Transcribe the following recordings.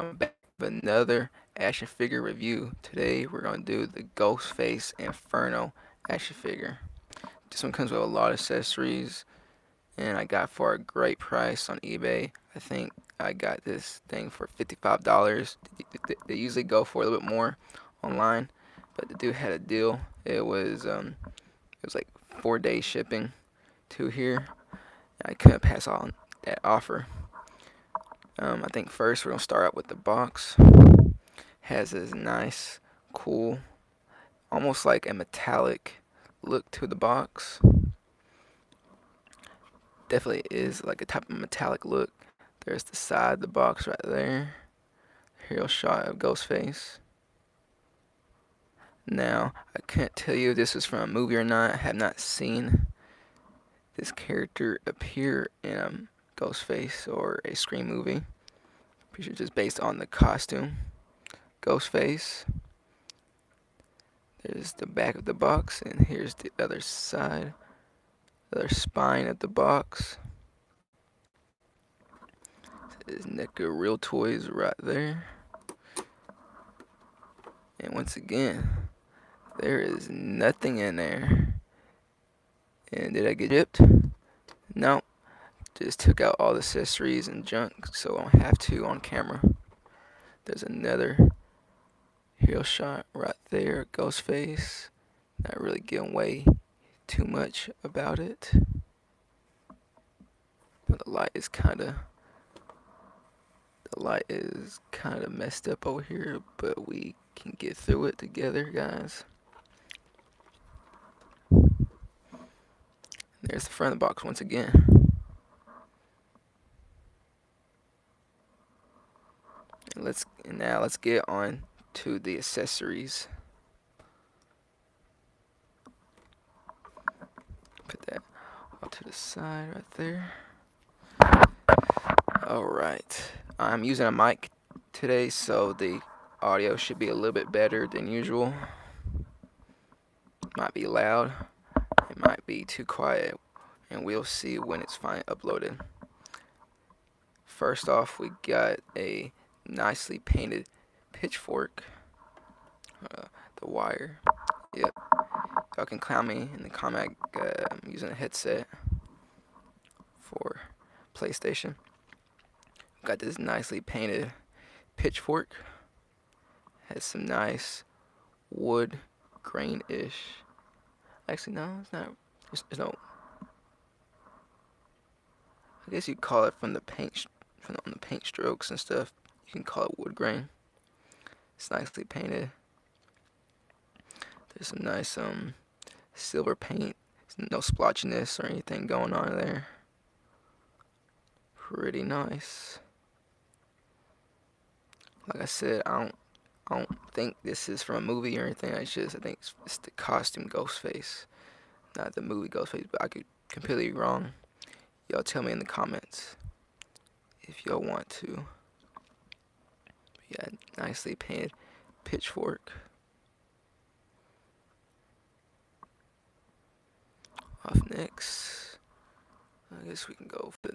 I'm back with another action figure review. Today we're going to do the Ghostface Inferno action figure. This one comes with a lot of accessories and I got for a great price on eBay. I think I got this thing for $55. They usually go for a little bit more online, but the dude had a deal. It was like 4 days shipping to here. I couldn't pass on that offer. I think first we're gonna start out with the box. Has this nice, cool, almost like a metallic look to the box. Definitely is like a type of metallic look. There's the side of the box right there. Hero shot of Ghostface. Now, I can't tell you if this is from a movie or not. I have not seen this character appear in a Ghostface or a Scream movie. Pretty sure just based on the costume. Ghostface. There's the back of the box, and here's the other side, the other spine of the box. There's Neca Real Toys right there. And once again, there is nothing in there. And did I get gypped? No. Just took out all the accessories and junk, so I don't have to on camera. There's another hero shot right there, Ghostface. Not really giving away too much about it. But the light is kinda messed up over here, but we can get through it together, guys. There's the front of the box once again. Now let's get on to the accessories. Put that off to the side right there. Alright. I'm using a mic today, so the audio should be a little bit better than usual. Might be loud. It might be too quiet. And we'll see when it's finally uploaded. First off, we got a nicely painted pitchfork. The wire. Yep. Y'all can clown me in the comment. I'm using a headset for PlayStation. Got this nicely painted pitchfork. Has some nice wood grain-ish. Actually, no, it's not. There's no. I guess you'd call it from the paint, from the paint strokes and stuff. You can call it wood grain. It's nicely painted. There's some nice silver paint. No splotchiness or anything going on there. Pretty nice. Like I said, I don't think this is from a movie or anything. I think it's the costume Ghostface, not the movie Ghostface. But I could completely be wrong. Y'all tell me in the comments if y'all want to. Yeah, nicely painted pitchfork. Off next, I guess we can go for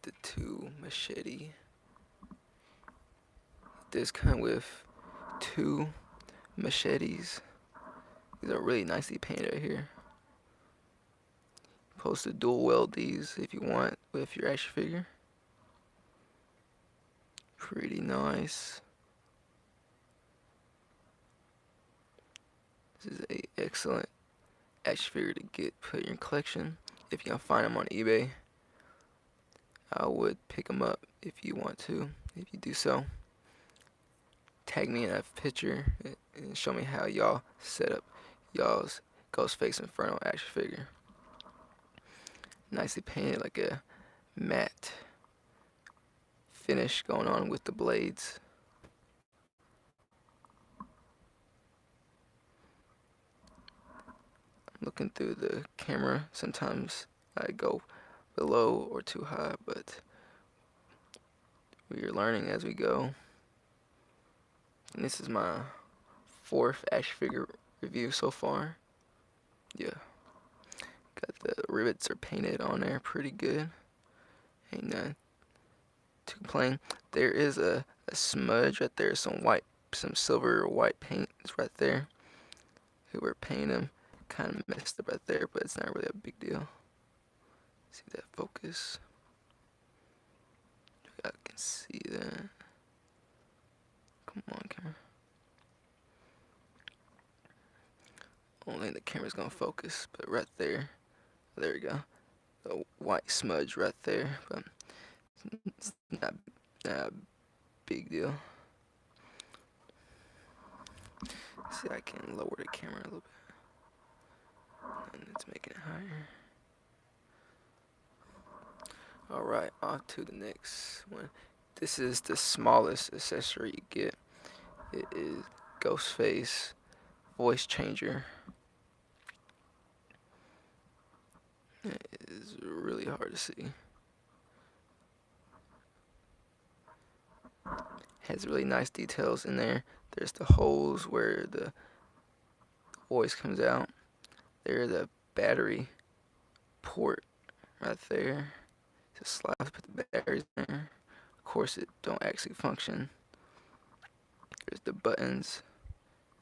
the two machete. This come with two machetes. These are really nicely painted right here. Supposed to dual weld these if you want with your action figure. Pretty nice. This is a excellent action figure to put in your collection. If you can find them on eBay, I would pick them up if you want to. If you do so, tag me in a picture and show me how y'all set up y'all's Ghostface Inferno action figure. Nicely painted, like a matte finish going on with the blades. I'm looking through the camera. Sometimes I go below or too high, but we are learning as we go. And this is my 4th action figure review so far. Yeah. Got the rivets are painted on there pretty good. Ain't none too plain. there is a smudge right there, some silver or white paint is right there. Who we're painting them, kind of messed up right there, but it's not really a big deal. See that focus? I can see that. Come on, camera. Only the camera's gonna focus, but right there, there we go. The white smudge right there, but it's not a big deal. See, I can lower the camera a little bit, and it's making it higher. Alright, on to the next one. This is the smallest accessory you get. It is GhostFace voice changer. It is really hard to see. Has really nice details in there. There's the holes where the voice comes out. There's a battery port right there. Just slide, put the batteries in there. Of course, it don't actually function. There's the buttons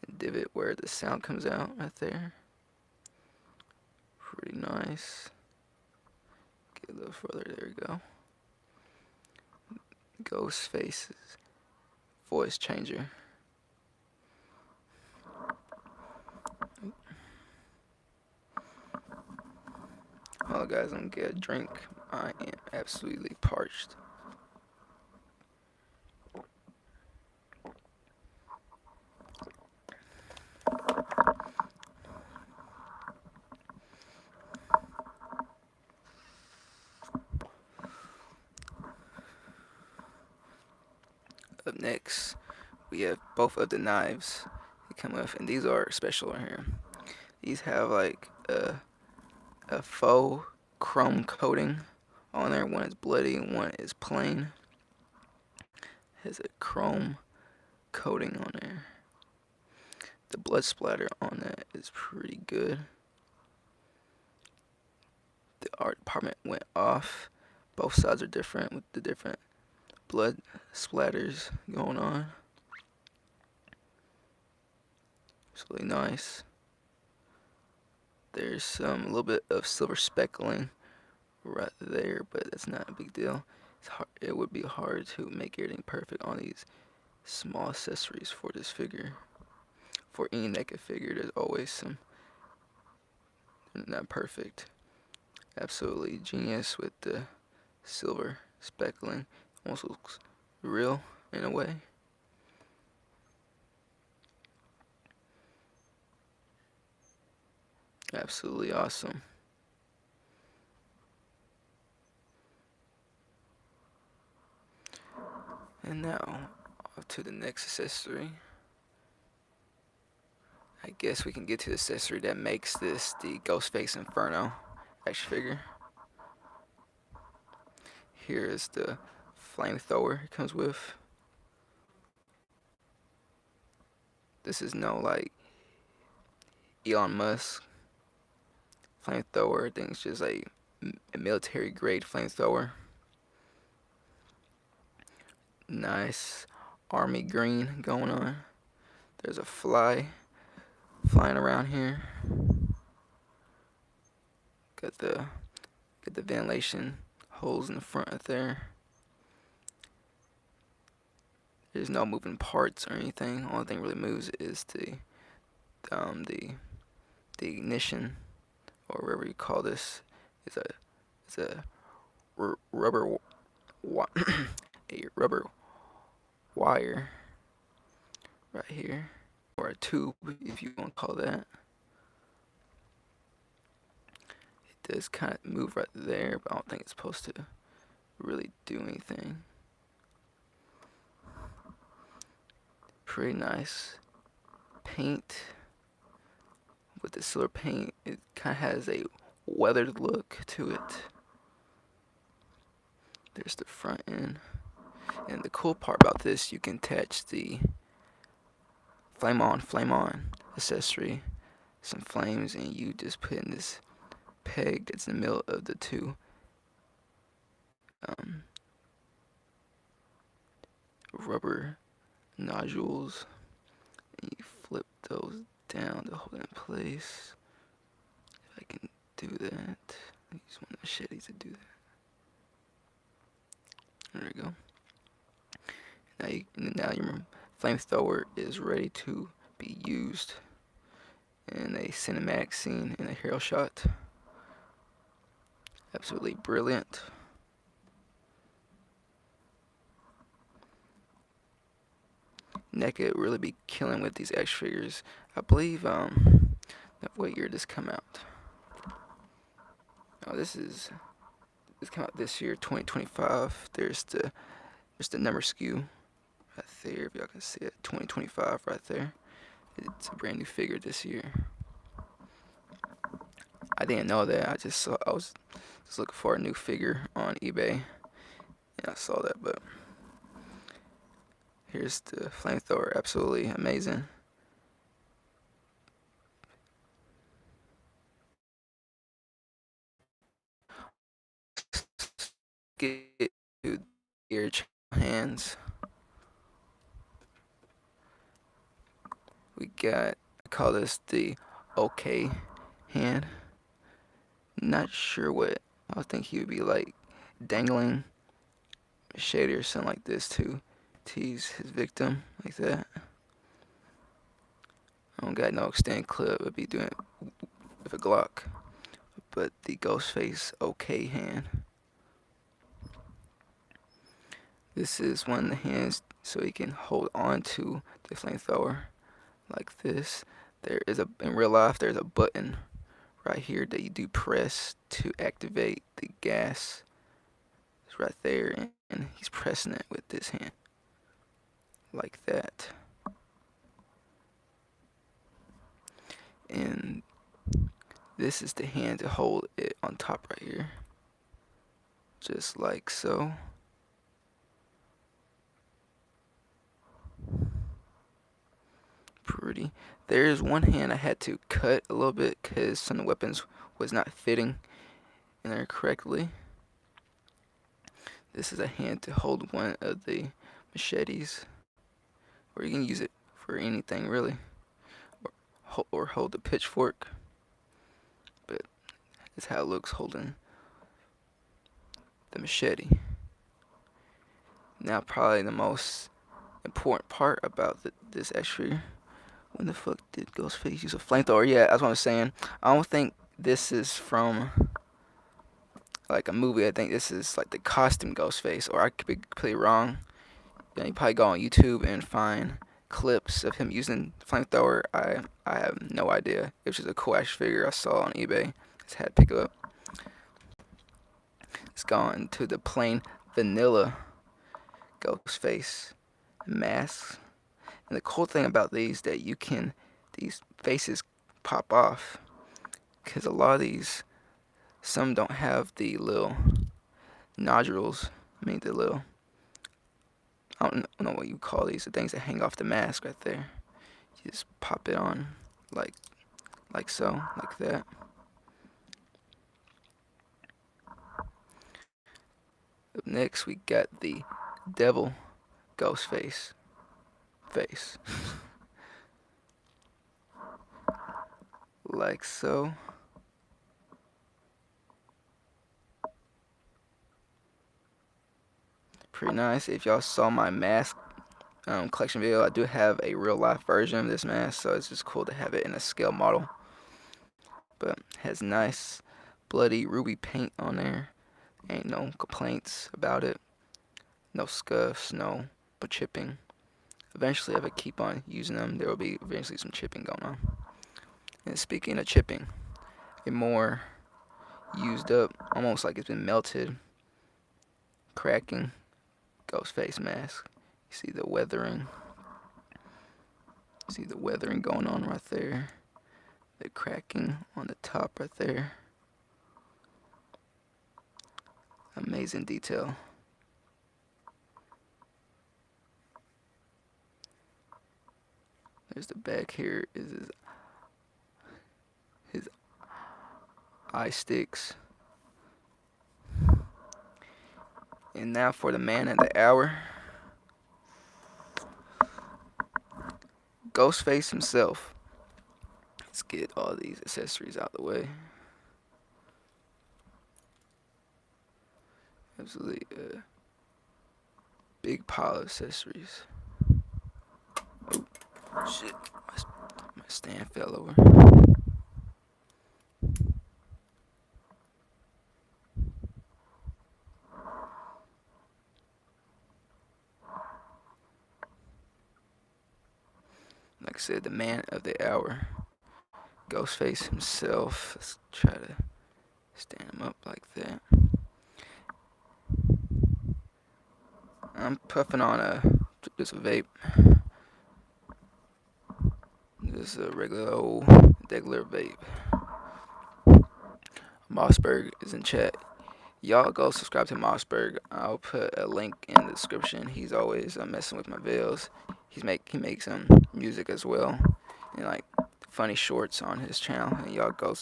and divot where the sound comes out right there. Pretty nice. Get a little further. There we go. GhostFace's voice changer. Oh, guys, I'm gonna get a drink. I am absolutely parched. Up next, we have both of the knives they come with, and these are special in here. These have like a faux chrome coating on there. One is bloody and one is plain. Has a chrome coating on there. The blood splatter on that is pretty good. The art department went off. Both sides are different with the different blood splatters going on. It's really nice. There's some a little bit of silver speckling right there, but that's not a big deal. It's hard, it would be hard to make everything perfect on these small accessories for this figure. For any Neca figure, there's always some not perfect. Absolutely genius with the silver speckling. Almost looks real in a way. Absolutely awesome. And now, off to the next accessory. I guess we can get to the accessory that makes this the GhostFace Inferno action figure. Here is the flamethrower it comes with. This is no like Elon Musk flamethrower. I think it's just like a military grade flamethrower. Nice army green going on. There's a fly flying around here. Got the ventilation holes in the front right there. There's no moving parts or anything. Only thing really moves is the ignition, or whatever you call this. It's a rubber a rubber wire right here, or a tube if you want to call that. It does kind of move right there, but I don't think it's supposed to really do anything. Pretty nice paint. With the silver paint, it kind of has a weathered look to it. There's the front end. And the cool part about this, you can attach the flame on accessory, some flames, and you just put in this peg that's in the middle of the two rubber nodules, and you flip those down to hold it in place. If I can do that, I use one of the machetes to do that. There we go. Now your flamethrower is ready to be used in a cinematic scene in a hero shot. Absolutely brilliant. Neca really be killing with these action figures. I believe what year did this come out? Oh, this came out this year, 2025. There's the number skew right there. If y'all can see it, 2025 right there. It's a brand new figure this year. I didn't know that. I was just looking for a new figure on eBay, and I saw that. But here's the flamethrower. Absolutely amazing. Get to your hands. We got, I call this the OK hand. Not sure what. I would think he would be like dangling a shady or something like this to tease his victim like that. I don't got no extended clip. I'd be doing it with a Glock. But the GhostFace OK hand. This is one of the hands so he can hold on to the flamethrower like this. In real life, there's a button right here that you do press to activate the gas. It's right there, and he's pressing it with this hand like that. And this is the hand to hold it on top right here, just like so. Pretty. There's one hand I had to cut a little bit because some of the weapons was not fitting in there correctly. This is a hand to hold one of the machetes, or you can use it for anything really, or hold the pitchfork. But that's how it looks holding the machete. Now probably the most important part about this action figure. When the fuck did GhostFace use a flamethrower? Yeah, that's what I'm saying. I don't think this is from like a movie. I think this is like the costume Ghostface, or I could be completely wrong. You probably go on YouTube and find clips of him using the flamethrower. I have no idea. It was just a cool action figure I saw on eBay. Just had to pick it up. It's gone to the plain vanilla Ghostface masks. And the cool thing about these that these faces pop off, because a lot of these, some don't have the little nodules. I mean the little, I don't know what you call these, the things that hang off the mask right there. You just pop it on like so, like that. Up next we got the devil GhostFace face. Like so. Pretty nice. If y'all saw my mask collection video, I do have a real life version of this mask, so it's just cool to have it in a scale model. But has nice bloody ruby paint on there. Ain't no complaints about it. No scuffs, no but chipping. Eventually, if I keep on using them, there will be eventually some chipping going on. And speaking of chipping, a more used up, almost like it's been melted, cracking GhostFace mask. You see the weathering. See the weathering going on right there. The cracking on the top right there. Amazing detail. There's the back here. Is his eye sticks. And now for the man of the hour. Ghostface himself. Let's get all these accessories out of the way. Absolutely big pile of accessories. Oh, shit. My stand fell over. Like I said, the man of the hour. Ghostface himself. Let's try to stand him up like that. I'm puffing on just a vape. This is a regular old vape. Mossberg is in chat. Y'all go subscribe to Mossberg. I'll put a link in the description. He's always messing with my videos. He makes music as well, and like funny shorts on his channel. And y'all go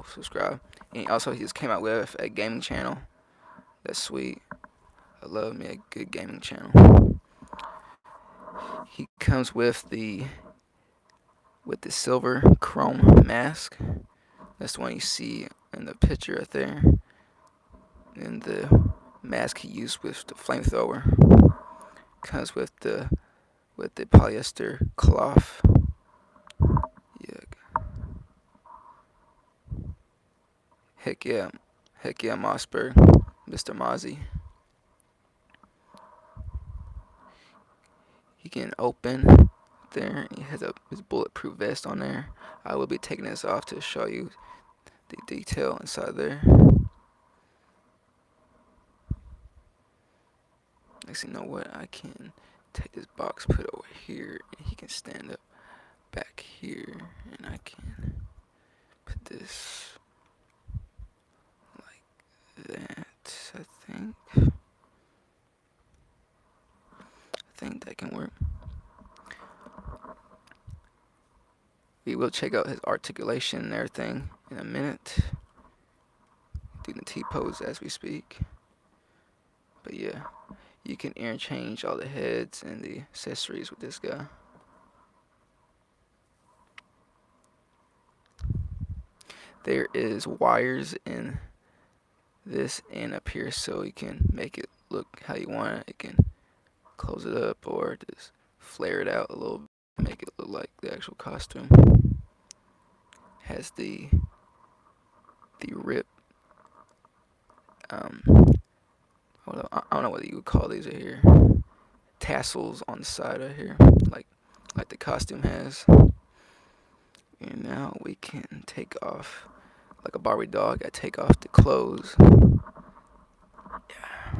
subscribe. And also he just came out with a gaming channel. That's sweet. I love me a good gaming channel. He comes with the silver chrome mask. That's the one you see in the picture right there. And the mask he used with the flamethrower comes with the polyester cloth. Yeah. Heck yeah, Mossberg, Mr. Mozzie. He can open there. He has his bulletproof vest on there. I will be taking this off to show you the detail inside there. Next thing you know what, I can take this box, put it over here, and he can stand up back here, and I can put this like that. I think that can work. We will check out his articulation and everything in a minute. Do the T-pose as we speak. But yeah, you can interchange all the heads and the accessories with this guy. There is wires in this and up here, so you can make it look how you want it. You can close it up or just flare it out a little bit, make it look like the actual costume. Has the rip. I don't know what you would call these right here. Tassels on the side right here, like the costume has. And now we can take off, like a Barbie dog, I take off the clothes. Yeah.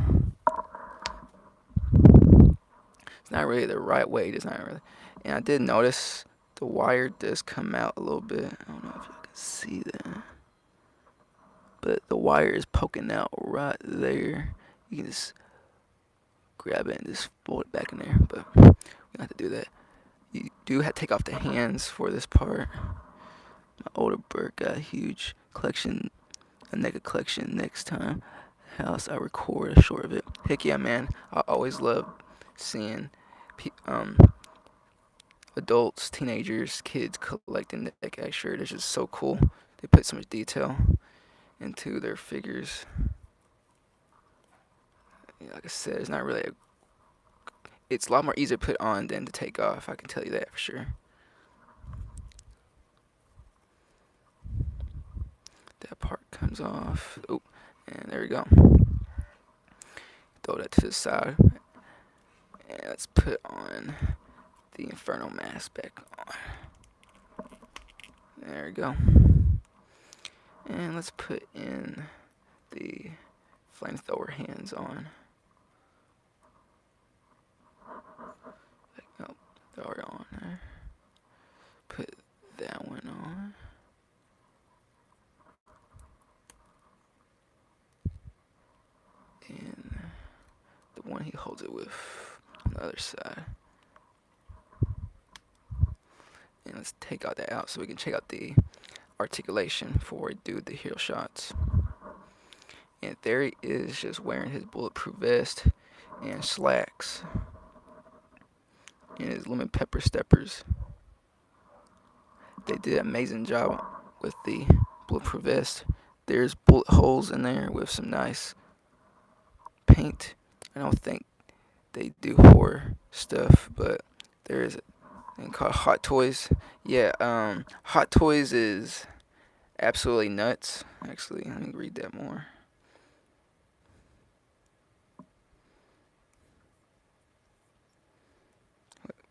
It's not really the right way, it's not really. And I did notice the wire does come out a little bit. I don't know if you can see that. But the wire is poking out right there. You can just grab it and just fold it back in there. But we don't have to do that. You do have to take off the hands for this part. My older bird got a huge collection, a Neca collection next time. House I record a short of it. Heck yeah, man. I always love seeing adults, teenagers, kids collecting the Neca shirt. It's just so cool. They put so much detail into their figures. Yeah, like I said, it's not really it's a lot more easier to put on than to take off. I can tell you that for sure. That part comes off. Oh, and there we go. Throw that to the side. And let's put on the inferno mask back on. There we go. And let's put in the flamethrower hands on. Oh, they're already on there. Put that one on. And the one he holds it with on the other side. And let's take all that out so we can check out the articulation before we do the hero shots. And there he is, just wearing his bulletproof vest and slacks and his lemon pepper steppers. They did an amazing job with the bulletproof vest. There's bullet holes in there with some nice paint. I don't think they do horror stuff, but there is a thing called Hot Toys. Yeah, Hot Toys is absolutely nuts. Actually, let me read that more.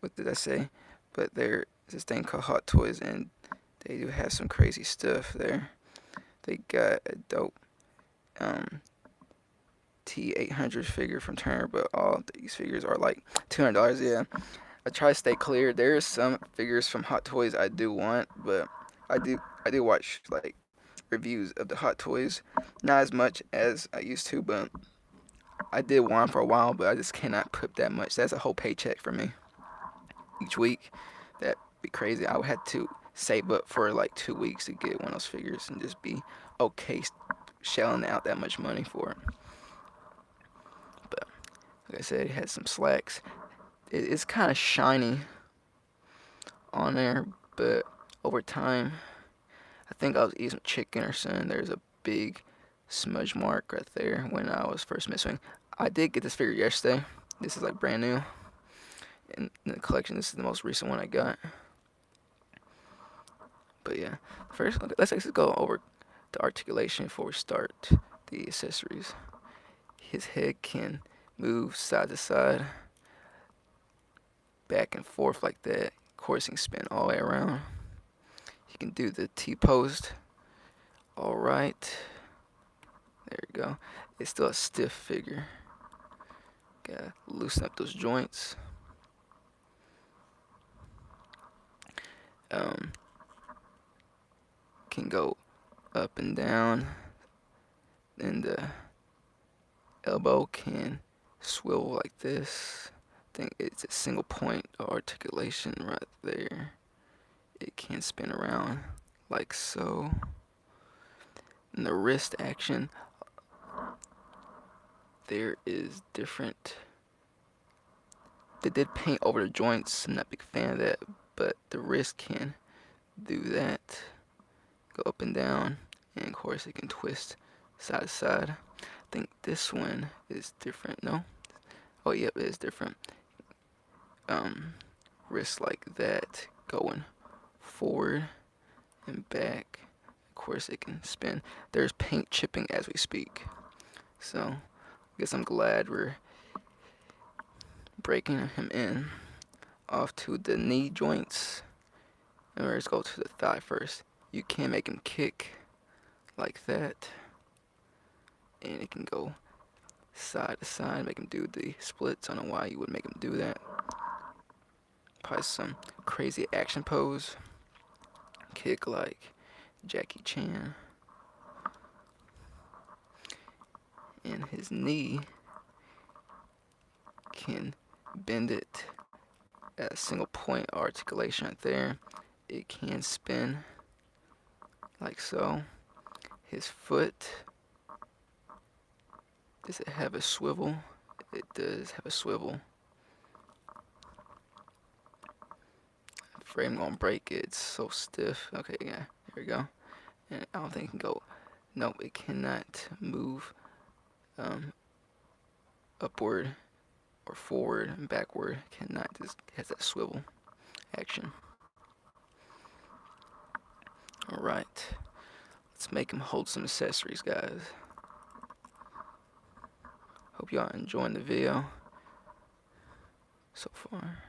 What did I say? But there's this thing called Hot Toys, and they do have some crazy stuff there. They got a dope T800 figure from Turner, but all these figures are like $200. Yeah, I try to stay clear. There's some figures from Hot Toys I do want, but I do watch like reviews of the Hot Toys, not as much as I used to, but I did want for a while, but I just cannot put that much. That's a whole paycheck for me each week. That'd be crazy. I would have to save up for like 2 weeks to get one of those figures and just be okay shelling out that much money for it. But like I said, it has some slacks. It's kind of shiny on there, but over time, I think I was eating some chicken or something. There's a big smudge mark right there when I was first missing. I did get this figure yesterday. This is like brand new in the collection. This is the most recent one I got. But yeah, first let's just go over the articulation before we start the accessories. His head can move side to side, back and forth like that. Of course, he can spin all the way around. He can do the T-post. All right, there you go. It's still a stiff figure. Gotta loosen up those joints. Can go up and down, and the elbow can swivel like this. I think it's a single point of articulation right there. It can spin around like so. And the wrist action, there is different. They did paint over the joints. I'm not a big fan of that, but the wrist can do that. Go up and down, and of course it can twist side to side. I think this one is different. No? Oh, yep, it is different. Wrist like that, going forward and back. Of course it can spin. There's paint chipping as we speak. So, I guess I'm glad we're breaking him in. Off to the knee joints. And let's go to the thigh first. You can make him kick like that. And it can go side to side, make him do the splits. I don't know why you would make him do that. Probably some crazy action pose. Kick like Jackie Chan. And his knee can bend it at a single point of articulation right there. It can spin like so. His foot, does it have a swivel? It does have a swivel. I'm afraid I'm gonna break it. It's so stiff. Okay, yeah, here we go. And I don't think it can go. Nope, it cannot move upward or forward and backward. It cannot. Just has that swivel action. All right, let's make him hold some accessories, guys. Hope y'all enjoying the video so far.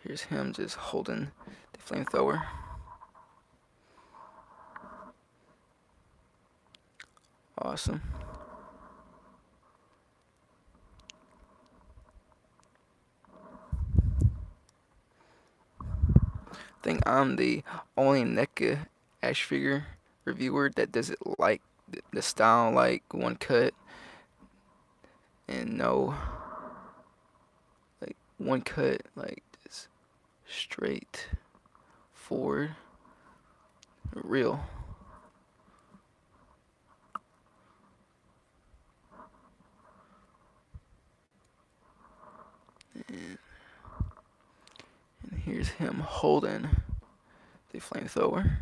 Here's him just holding the flamethrower. Awesome. I think I'm the only NECA action figure reviewer that does it like the style, like one cut, and no, like one cut, like just straight forward, real. And Here's him holding the flamethrower.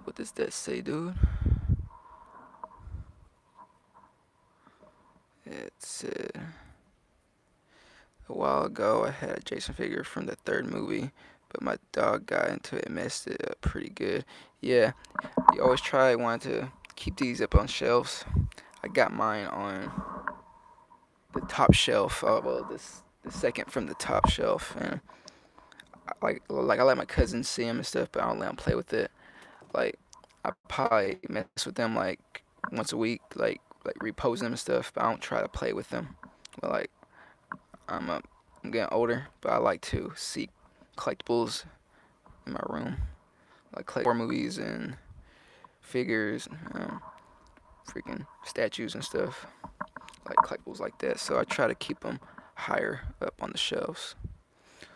What does that say, dude? It said, a while ago I had a Jason figure from the third movie, but my dog got into it and messed it up pretty good. Yeah, you always want to keep these up on shelves. I got mine on the top shelf. Well, the second from the top shelf, and I let my cousins see them and stuff, but I don't let them play with it. Like I probably mess with them like once a week, like repose them and stuff, but I don't try to play with them. But like I'm a, I'm getting older, but I like to see collectibles in my room, like collect horror movies and figures, freaking statues and stuff, like collectibles like that. So I try to keep them higher up on the shelves.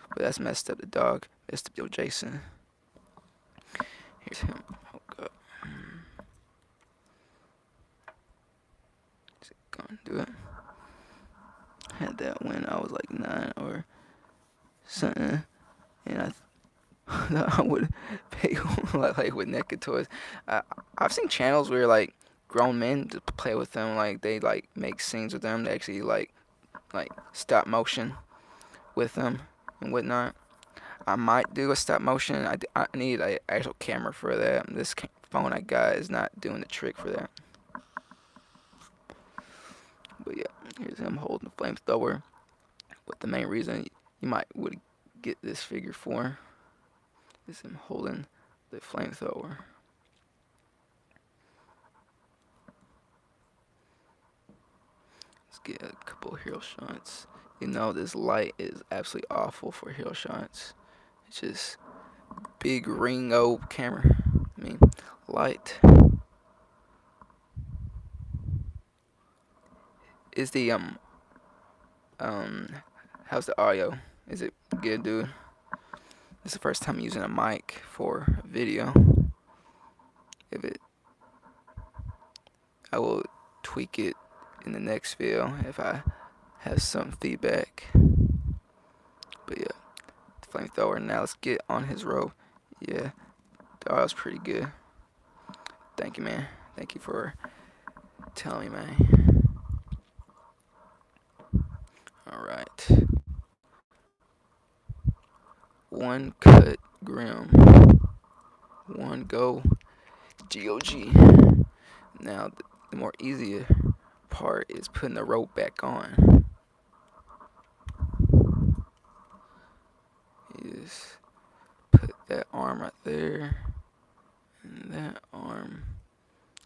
But that's messed up. The dog messed up your Jason. Here's him. Oh God. Is it gonna do it? I had that when I was like 9 or something, and I would pay like with Neca toys. I've seen channels where like grown men just play with them, like they like make scenes with them. They actually like stop motion with them and whatnot. I might do a stop motion. I need an actual camera for that. This phone I got is not doing the trick for that. But yeah, here's him holding the flamethrower. But the main reason you might would get this figure for is him holding the flamethrower. Let's get a couple hero shots. You know this light is absolutely awful for hero shots. It's just big Ringo camera. I mean light. Is the how's the audio? Is it good, dude? This is the first time using a mic for a video. If it, I will tweak it in the next video if I have some feedback. But yeah, flamethrower. Now let's get on his robe. Yeah, the audio's pretty good. Thank you, man. Thank you for telling me, man. All right. One cut Grim. One go GOG. Now the more easier part is putting the rope back on. You just put that arm right there, and that arm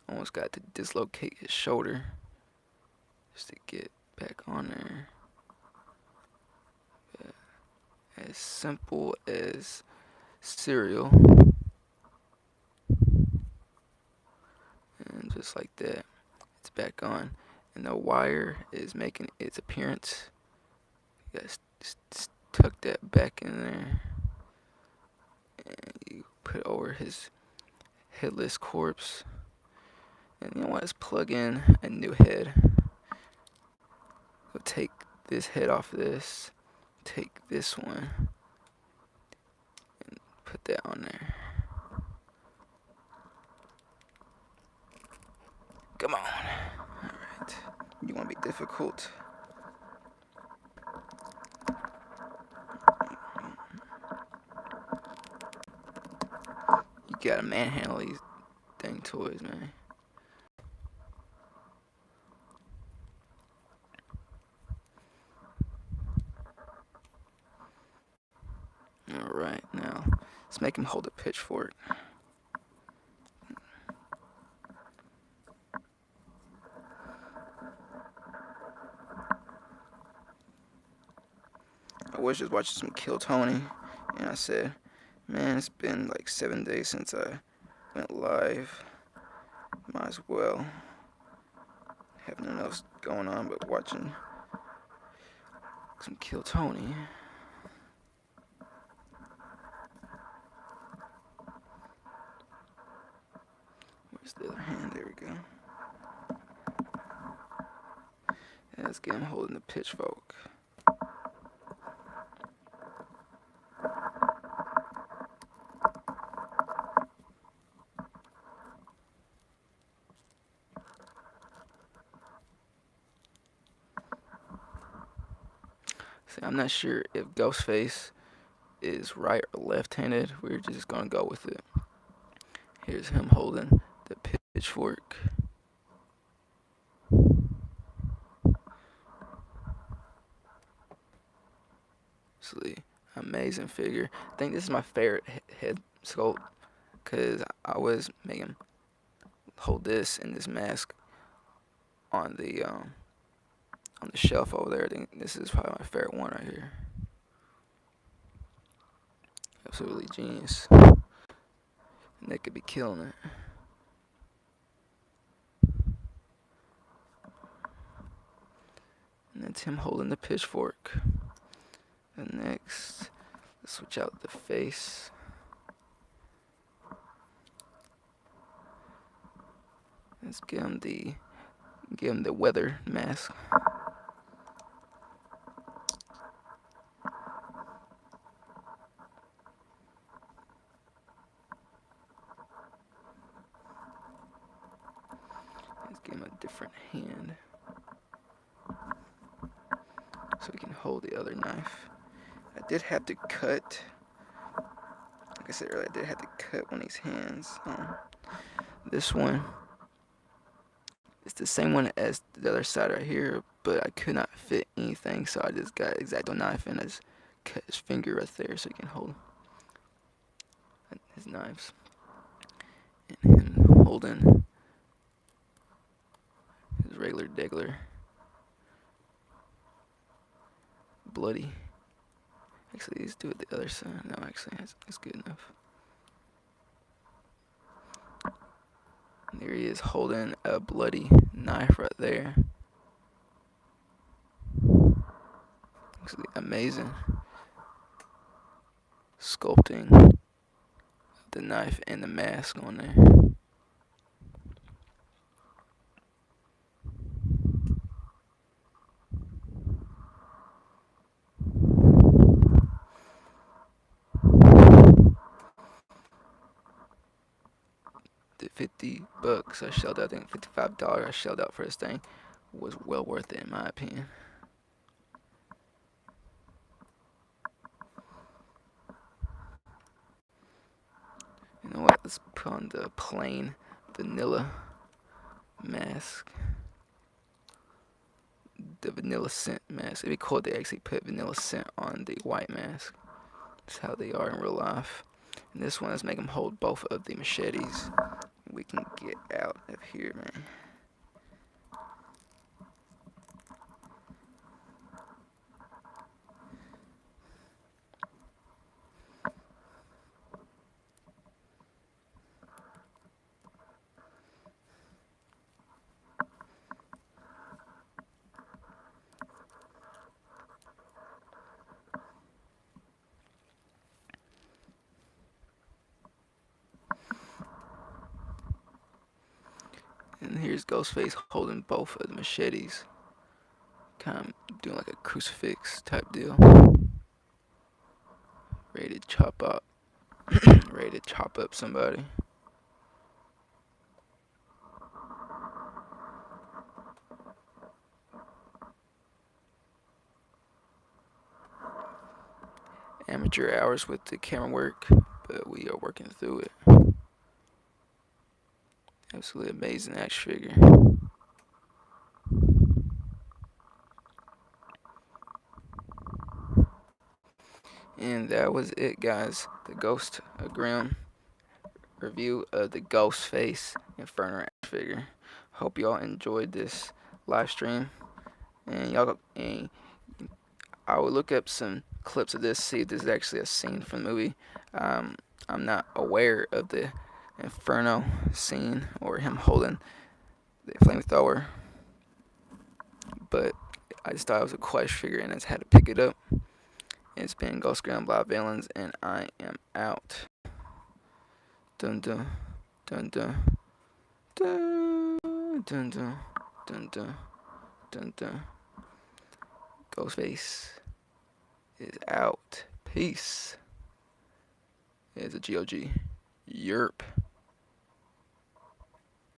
almost got to dislocate his shoulder just to get back on there. But as simple as cereal, and just like that, it's back on, and the wire is making its appearance. You gotta tuck that back in there, and you put it over his headless corpse. And you know what? Let's plug in a new head. We'll take this head off of this, take this one, and put that on there. Come on. Alright. You want to be difficult? You gotta manhandle these dang toys, man. Alright, now let's make him hold a pitchfork. I was just watching some Kill Tony, and I said, man, it's been like 7 days since I went live. Might as well have nothing else going on but watching some Kill Tony. Where's the other hand? There we go. Let's get him holding the pitchfork. See, I'm not sure if Ghostface is right or left-handed. We're just gonna go with it. Here's him holding the pitchfork. Absolutely amazing figure. I think this is my favorite head sculpt because I always make him hold this and this mask on the shelf over there. I think this is probably my favorite one right here. Absolutely genius. And they could be killing it. And that's him holding the pitchfork. And next, let's switch out the face. Let's give him the weather mask. Let's give him a different hand so he can hold the other knife. I did have to cut, like I said earlier, I did have to cut one of these hands. This one, it's the same one as the other side right here, but I could not fit anything, so I just got an X-Acto knife and I just cut his finger right there so he can hold his knives. And him holding his regular degular bloody. Actually, let's do it the other side. No, actually, that's good enough. And there he is holding a bloody knife right there. Actually, amazing sculpting the knife and the mask on there. The $50 I shelled out, I think $55 I shelled out for this thing was well worth it in my opinion. You know what? Let's put on the plain vanilla mask. The vanilla scent mask. It'd be cool if they actually put vanilla scent on the white mask. That's how they are in real life. And this one, let's make them hold both of the machetes. We can get out of here, man. And here's Ghostface holding both of the machetes. Kind of doing like a crucifix type deal. Ready to chop up. Ready to chop up somebody. Amateur hours with the camera work, but we are working through it. Absolutely amazing action figure. And that was it, guys. The Ghost Grim review of the Ghostface Inferno action figure. Hope y'all enjoyed this live stream. And I will look up some clips of this, see if this is actually a scene from the movie. I'm not aware of the Inferno scene or him holding the flamethrower, but I just thought it was a Quest figure and I just had to pick it up. It's been Ghost Grim Live Villains, and I am out. Dun dun dun dun dun dun dun dun dun dun dun. Ghostface is out. Peace. It's a GOG. Yerp.